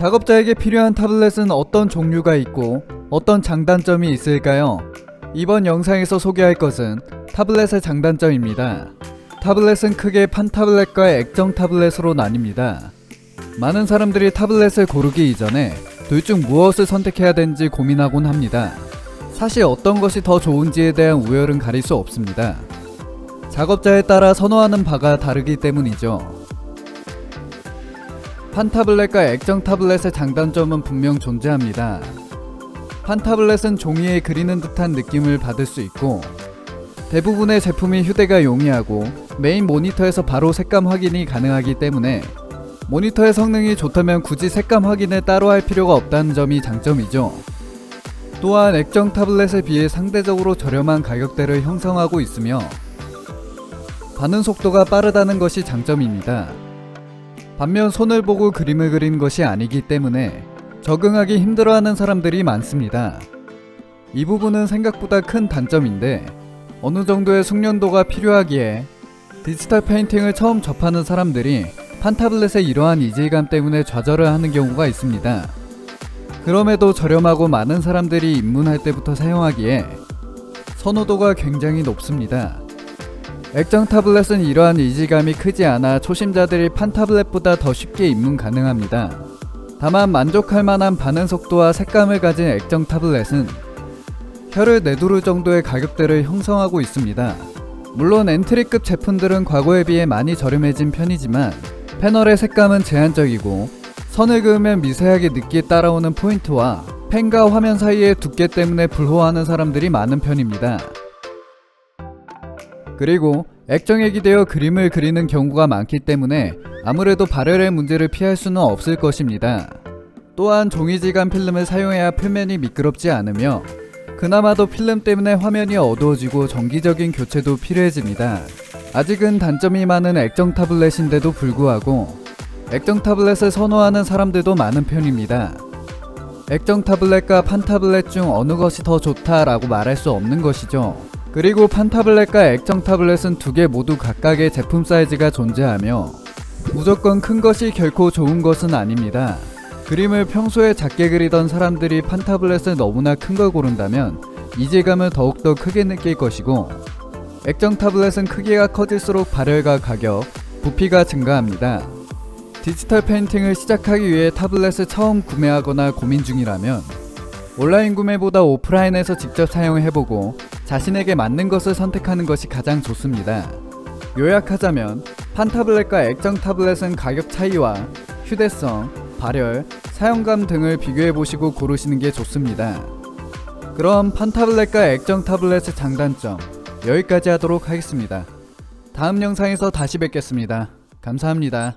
작업자에게 필요한 타블렛은 어떤 종류가 있고 어떤 장단점이 있을까요? 이번 영상에서 소개할 것은 타블렛의 장단점입니다. 타블렛은 크게 판 타블렛과 액정 타블렛으로 나뉩니다. 많은 사람들이 타블렛을 고르기 이전에 둘 중 무엇을 선택해야 되는지 고민하곤 합니다. 사실 어떤 것이 더 좋은지에 대한 우열은 가릴 수 없습니다. 작업자에 따라 선호하는 바가 다르기 때문이죠. 판 타블렛과 액정 타블렛의 장단점은 분명 존재합니다. 판 타블렛은 종이에 그리는 듯한 느낌을 받을 수 있고, 대부분의 제품이 휴대가 용이하고 메인 모니터에서 바로 색감 확인이 가능하기 때문에 모니터의 성능이 좋다면 굳이 색감 확인을 따로 할 필요가 없다는 점이 장점이죠. 또한 액정 타블렛에 비해 상대적으로 저렴한 가격대를 형성하고 있으며 반응 속도가 빠르다는 것이 장점입니다. 반면 손을 보고 그림을 그리는 것이 아니기 때문에 적응하기 힘들어하는 사람들이 많습니다. 이 부분은 생각보다 큰 단점인데 어느 정도의 숙련도가 필요하기에 디지털 페인팅을 처음 접하는 사람들이 판 타블렛의 이러한 이질감 때문에 좌절을 하는 경우가 있습니다. 그럼에도 저렴하고 많은 사람들이 입문할 때부터 사용하기에 선호도가 굉장히 높습니다. 액정 타블렛은 이러한 이질감이 크지 않아 초심자들이 판 타블렛보다 더 쉽게 입문 가능합니다. 다만 만족할 만한 반응 속도와 색감을 가진 액정 타블렛은 혀를 내두를 정도의 가격대를 형성하고 있습니다. 물론 엔트리급 제품들은 과거에 비해 많이 저렴해진 편이지만 패널의 색감은 제한적이고 선을 그으면 미세하게 늦게 따라오는 포인트와 펜과 화면 사이의 두께 때문에 불호하는 사람들이 많은 편입니다. 그리고 액정에 기대어 그림을 그리는 경우가 많기 때문에 아무래도 발열의 문제를 피할 수는 없을 것입니다. 또한 종이질감 필름을 사용해야 표면이 미끄럽지 않으며 그나마도 필름 때문에 화면이 어두워지고 정기적인 교체도 필요해집니다. 아직은 단점이 많은 액정 타블렛인데도 불구하고 액정 타블렛을 선호하는 사람들도 많은 편입니다. 액정 타블렛과 판 타블렛 중 어느 것이 더 좋다라고 말할 수 없는 것이죠. 그리고 판 타블렛과 액정 타블렛은 두 개 모두 각각의 제품 사이즈가 존재하며 무조건 큰 것이 결코 좋은 것은 아닙니다. 그림을 평소에 작게 그리던 사람들이 판 타블렛을 너무나 큰 걸 고른다면 이질감을 더욱더 크게 느낄 것이고, 액정 타블렛은 크기가 커질수록 발열과 가격, 부피가 증가합니다. 디지털 페인팅을 시작하기 위해 타블렛을 처음 구매하거나 고민 중이라면 온라인 구매보다 오프라인에서 직접 사용해보고 자신에게 맞는 것을 선택하는 것이 가장 좋습니다. 요약하자면 판 타블렛과 액정 타블렛은 가격 차이와 휴대성, 발열, 사용감 등을 비교해보시고 고르시는 게 좋습니다. 그럼 판 타블렛과 액정 타블렛의 장단점 여기까지 하도록 하겠습니다. 다음 영상에서 다시 뵙겠습니다. 감사합니다.